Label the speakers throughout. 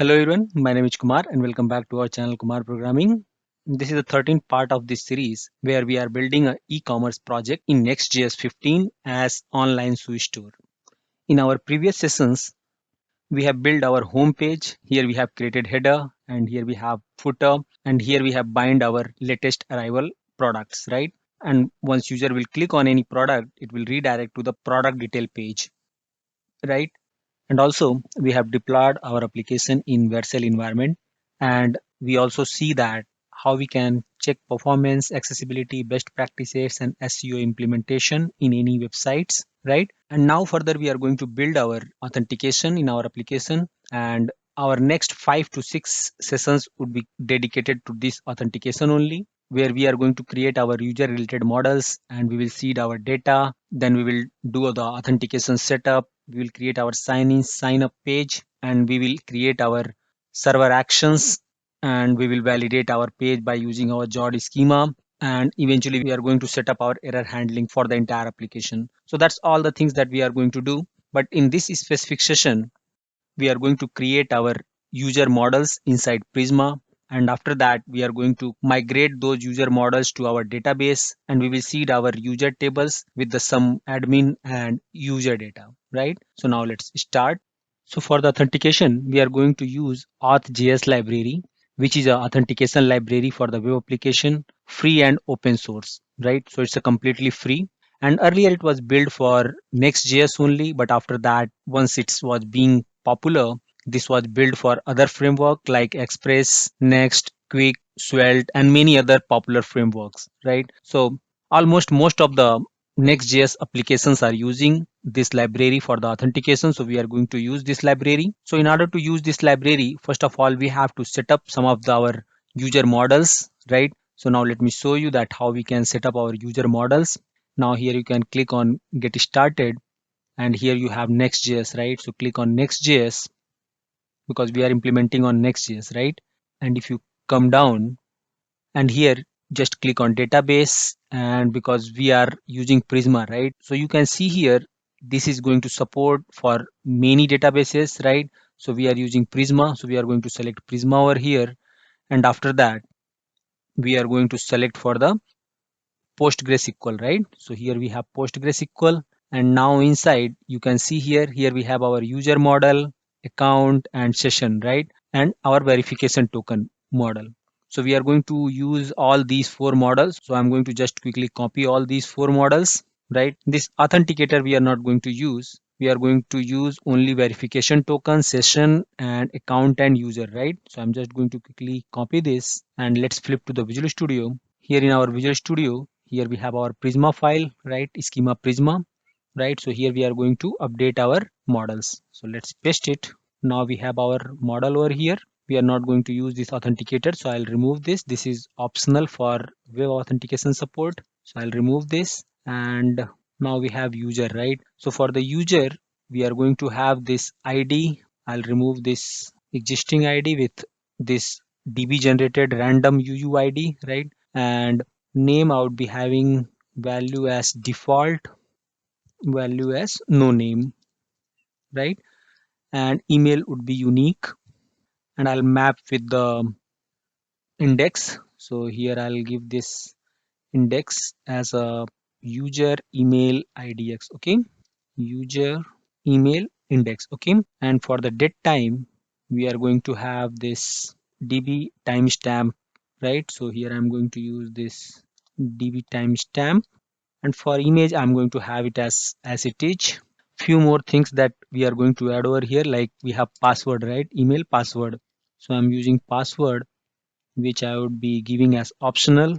Speaker 1: Hello everyone, my name is Kumar and welcome back to our channel KUMAR Programming. This is the 13th part of this series where we are building an e-commerce project in Next.js 15 as online SUI store. In our previous sessions, we have built our home page. Here we have created header and here we have footer and here we have bind our latest arrival products, right? And once user will click on any product, it will redirect to the product detail page, right? And also we have deployed our application in Vercel environment, and we also see that how we can check performance, accessibility, best practices and SEO implementation in any websites, right? And now further we are going to build our authentication in our application, and our next 5 to 6 sessions would be dedicated to this authentication only, where we are going to create our user related models and we will seed our data. Then we will do the authentication setup. We will create our sign in, sign up page, and we will create our server actions, and we will validate our page by using our JOD schema. And eventually we are going to set up our error handling for the entire application. So that's all the things that we are going to do. But in this specific session, we are going to create our user models inside Prisma, and after that we are going to migrate those user models to our database, and we will seed our user tables with the some admin and user data, right? So now let's start. So for the authentication, we are going to use Auth.js library, which is a authentication library for the web application, free and open source, right? So it's a completely free. And earlier it was built for Next.js only, but after that, once it was being popular, this was built for other framework like Express, Next, Quick, Svelte, and many other popular frameworks, right? So almost most of the Next.js applications are using this library for the authentication. So we are going to use this library. So in order to use this library, first of all, we have to set up some of our user models, right? So now let me show you that how we can set up our user models. Now here you can click on get started, and here you have Next.js, right? So click on Next.js because we are implementing on Next.js, right? And if you come down and here just click on database, and because we are using Prisma, right? So you can see here this is going to support for many databases, right? So we are using Prisma, so we are going to select Prisma over here, and after that we are going to select for the PostgreSQL, right? So here we have PostgreSQL, and now inside you can see here we have our user model, account and session, right? And our verification token model. So we are going to use all these four models. So I'm going to just quickly copy all these four models, right? This authenticator we are not going to use. We are going to use only verification token, session and account and user, right? So I'm just going to quickly copy this, and let's flip to the Visual Studio. Here in our Visual Studio, here we have our Prisma file, right? Schema Prisma, right? So here we are going to update our models. So let's paste it. Now we have our model over here. We are not going to use this authenticator, so I'll remove this. This is optional for web authentication support. So I'll remove this, and now we have user, right? So for the user, we are going to have this ID. I'll remove this existing ID with this DB generated random UUID, right? And name I would be having value as default, value as no name, right? And email would be unique, and I'll map with the index. So here I'll give this index as a user email IDX, okay? User email index, okay? And for the date time, we are going to have this DB timestamp, right? So here I'm going to use this DB timestamp, and for image I'm going to have it as it is. Few more things that we are going to add over here, like we have password, right? Email password. So I'm using password, which I would be giving as optional,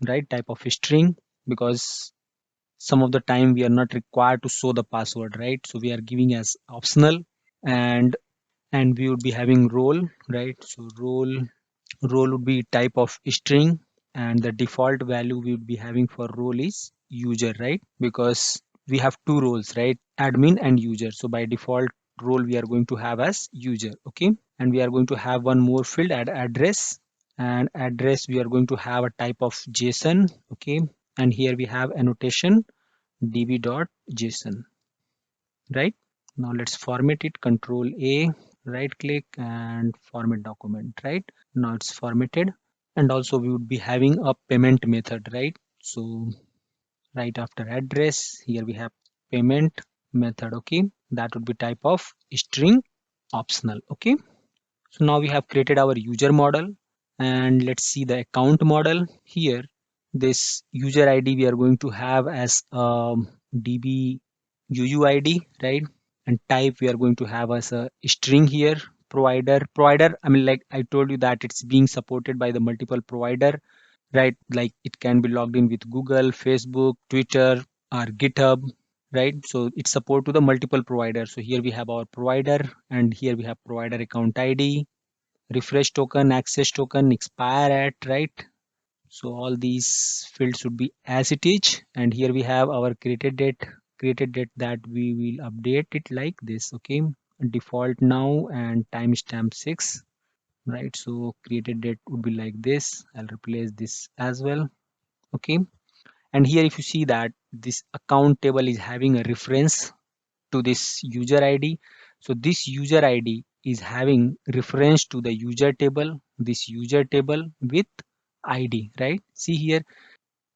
Speaker 1: right? Type of string, because some of the time we are not required to show the password, right? So we are giving as optional. And we would be having role, right? So role would be type of string, and the default value we would be having for role is user, right? Because we have two roles, right? Admin and user. So by default role we are going to have as user, okay? And we are going to have one more field, address, and address we are going to have a type of JSON, okay? And here we have annotation db.json, right? Now let's format it, control A, right click and format document, right? Now it's formatted. And also we would be having a payment method, right? So right after address, here we have payment method. Okay, that would be type of string optional. Okay, so now we have created our user model, and let's see the account model here. This user ID we are going to have as db uuid, right? And type we are going to have as a string here. Provider, I mean, like I told you that it's being supported by the multiple provider, right? Like it can be logged in with Google, Facebook, Twitter, or GitHub, right? So it's support to the multiple providers. So here we have our provider, and here we have provider account ID, refresh token, access token, expire at, right? So all these fields should be as it is. And here we have our created date that we will update it like this. Okay, default now and timestamp 6, right? So created date would be like this. I'll replace this as well. Okay, and here if you see that this account table is having a reference to this user ID. So this user ID is having reference to the user table, this user table with ID, right? See here,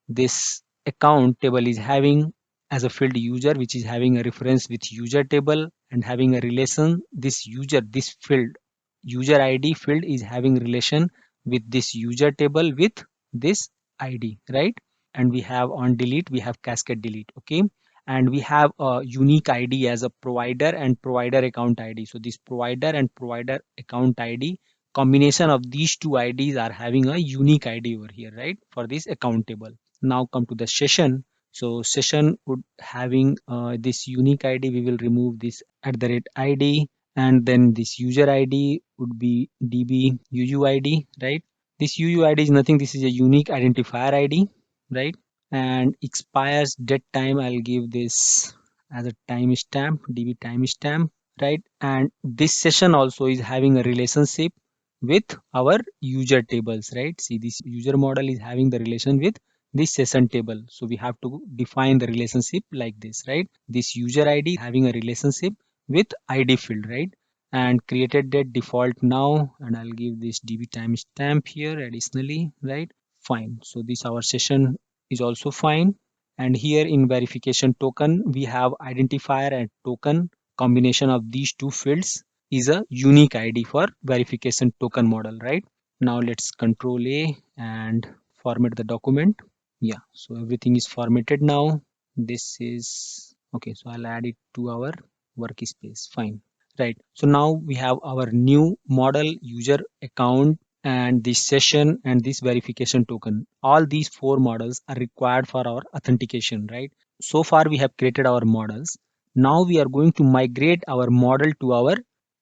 Speaker 1: this account table is having as a field user, which is having a reference with user table and having a relation. This user, this field, user ID field is having relation with this user table with this ID, right? And we have on delete, we have cascade delete. Okay, and we have a unique ID as a provider and provider account ID. So this provider and provider account ID, combination of these two IDs are having a unique ID over here, right? For this account table. Now come to the session. So session would having this unique ID. We will remove this at the rate ID, and then this user ID would be db uuid, right? This uuid is nothing. This is a unique identifier ID, right? And expires date time, I'll give this as a timestamp, db timestamp, right? And this session also is having a relationship with our user tables, right? See, this user model is having the relation with this session table. So we have to define the relationship like this, right? This user ID having a relationship with ID field, right? And created date default now, and I'll give this db timestamp here additionally, right? Fine. So this our session is also fine. And here in verification token, we have identifier and token. Combination of these two fields is a unique ID for verification token model, right? Now let's control A and format the document. Yeah, so everything is formatted now. This is okay. So I'll add it to our workspace. Fine. Right. So now we have our new model, user account, and this session and this verification token. All these four models are required for our authentication, right? So far we have created our models. Now we are going to migrate our model to our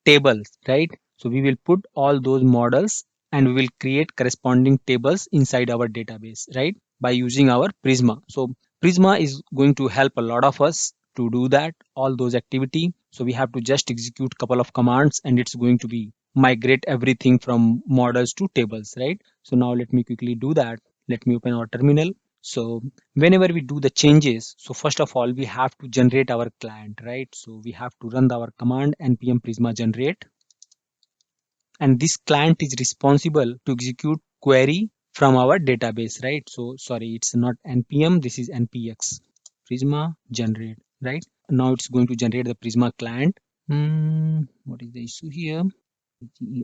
Speaker 1: tables, right? So we will put all those models and we will create corresponding tables inside our database, right? By using our Prisma. So Prisma is going to help a lot of us to do that, all those activity. So we have to just execute couple of commands and it's going to be migrate everything from models to tables, right? So now let me quickly do that. Let me open our terminal. So whenever we do the changes, so first of all, we have to generate our client, right? So we have to run our command npm prisma generate, and this client is responsible to execute query from our database, right? So sorry, it's not npm, this is npx prisma generate, right? Now it's going to generate the prisma client. What is the issue here?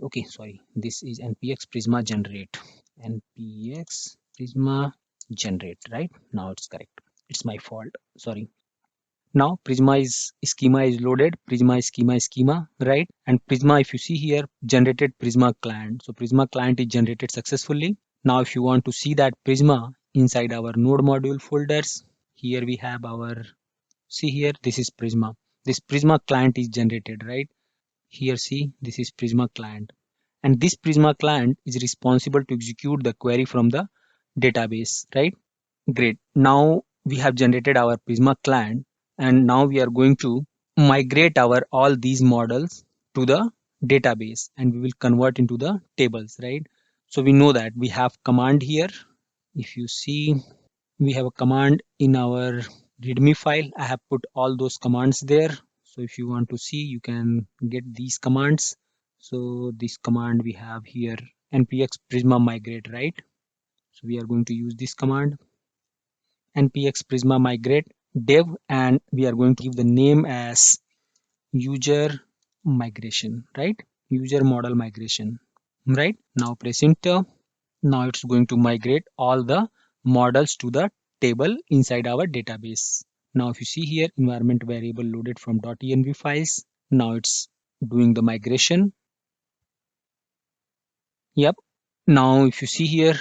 Speaker 1: Okay, sorry, this is npx prisma generate, npx prisma generate, right? Now it's correct. It's my fault, sorry. Now Prisma is schema is loaded, Prisma schema, right? And Prisma, if you see here, generated Prisma client. So Prisma client is generated successfully. Now if you want to see that Prisma inside our node module folders, here we have our, see here, this is Prisma. This Prisma client is generated, right? Here see, this is Prisma client. And this Prisma client is responsible to execute the query from the database, right? Great. Now we have generated our Prisma client, and now we are going to migrate our all these models to the database, and we will convert into the tables, right? So we know that we have command here. If you see, we have a command in our readme file. I have put all those commands there. So if you want to see, you can get these commands. So this command we have here, npx prisma migrate, right? So we are going to use this command, npx prisma migrate dev, and we are going to give the name as user migration, right? User model migration, right? Now press enter. Now it's going to migrate all the models to the table inside our database. Now if you see here, environment variable loaded from .env files. Now it's doing the migration. Yep. Now if you see here,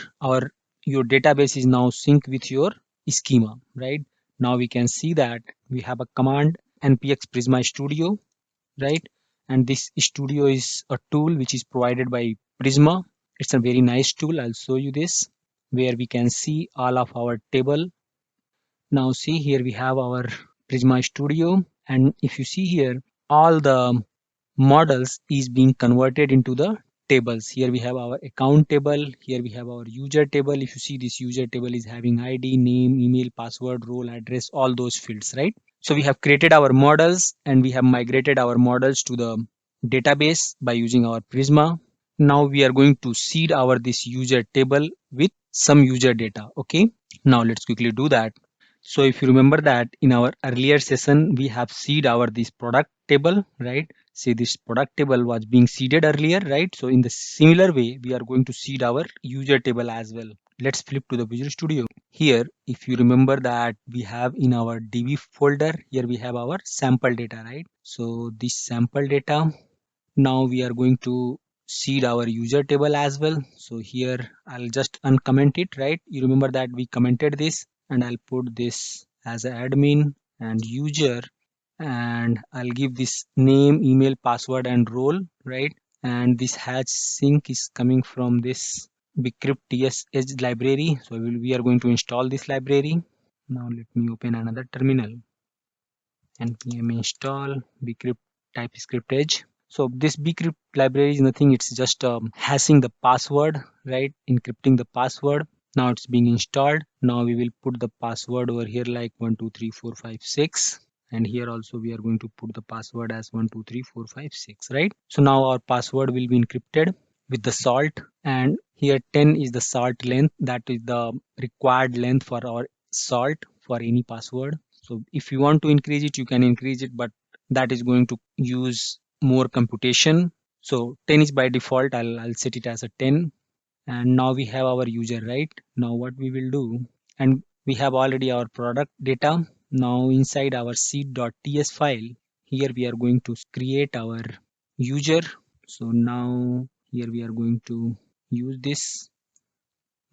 Speaker 1: your database is now synced with your schema, right? Now we can see that we have a command npx prisma studio, right? And this studio is a tool which is provided by Prisma. It's a very nice tool. I'll show you this, where we can see all of our table. Now see here we have our Prisma studio, and if you see here, all the models is being converted into the tables. Here we have our account table, here we have our user table. If you see, this user table is having ID, name, email, password, role, address, all those fields, right? So we have created our models and we have migrated our models to the database by using our Prisma. Now we are going to seed our this user table with some user data. Okay, now let's quickly do that. So if you remember that in our earlier session, we have seed our this product table, right? See, this product table was being seeded earlier, right? So in the similar way, we are going to seed our user table as well. Let's flip to the Visual Studio. Here, if you remember that we have in our DB folder, here we have our sample data, right? So this sample data, now we are going to seed our user table as well. So here I'll just uncomment it, right? You remember that we commented this, and I'll put this as an admin and user, and I'll give this name, email, password, and role, right? And this hatch sync is coming from this bcrypt.ts library. So we are going to install this library. Now let me open another terminal. npm install bcrypt typescript edge. So this bcrypt library is nothing, it's just hashing the password, right? Encrypting the password. Now it's being installed. Now we will put the password over here like 123456, and here also we are going to put the password as 123456, right? So now our password will be encrypted with the salt, and here 10 is the salt length, that is the required length for our salt for any password. So if you want to increase it, you can increase it, but that is going to use more computation. So 10 is by default. I'll set it as a 10. And now we have our user, right? Now what we will do, and we have already our product data. Now inside our seed.ts file, here we are going to create our user. So now here we are going to use this,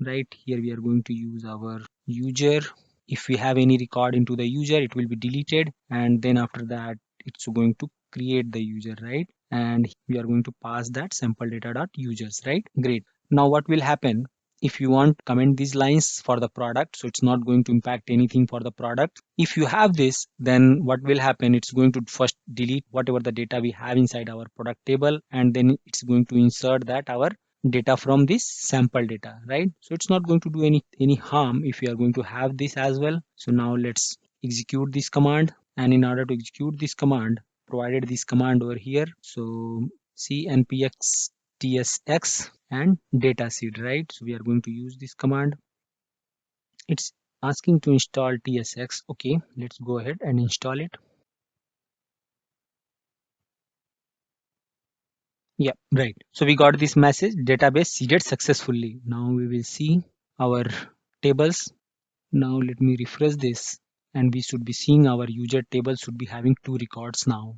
Speaker 1: right? Here we are going to use our user. If we have any record into the user, it will be deleted, and then after that it's going to create the user, right? And we are going to pass that sample data dot users, right? Great. Now what will happen, if you want to comment these lines for the product, so it's not going to impact anything for the product. If you have this, then what will happen, it's going to first delete whatever the data we have inside our product table, and then it's going to insert that our data from this sample data, right? So it's not going to do any harm if you are going to have this as well. So now let's execute this command, and in order to execute this command, provided this command over here. So see npx tsx and data seed, right? So we are going to use this command. It's asking to install tsx. Okay, let's go ahead and install it. Yeah, right. So we got this message, database seeded successfully. Now we will see our tables. Now let me refresh this, and we should be seeing our user table should be having 2 records now.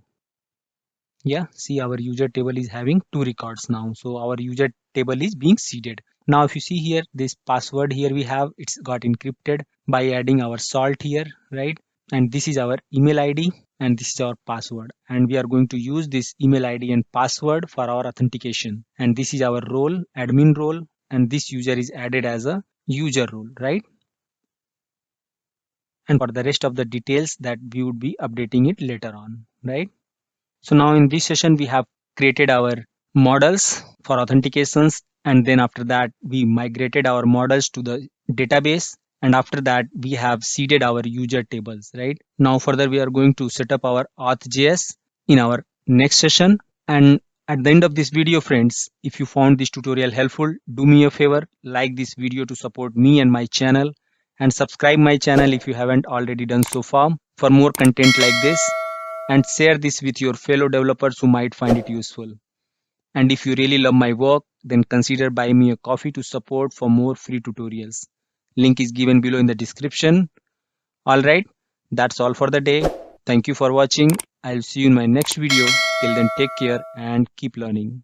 Speaker 1: Yeah, see, our user table is having 2 records now. So our user table is being seeded. Now if you see here, this password here we have, it's got encrypted by adding our salt here, right? And this is our email ID, and this is our password, and we are going to use this email ID and password for our authentication. And this is our role, admin role, and this user is added as a user role, right? And for the rest of the details, that we would be updating it later on, right? So now in this session, we have created our models for authentications, and then after that we migrated our models to the database, and after that we have seeded our user tables, right? Now further we are going to set up our Auth.js in our next session, and At the end of this video, friends, if you found this tutorial helpful, do me a favor, like this video to support me and my channel, and subscribe my channel if you haven't already done so far for more content like this, and share this with your fellow developers who might find it useful. And if you really love my work, then consider buying me a coffee to support for more free tutorials. Link is given below in the description. Alright, that's all for the day. Thank you for watching. I'll see you in my next video. Till then, take care and keep learning.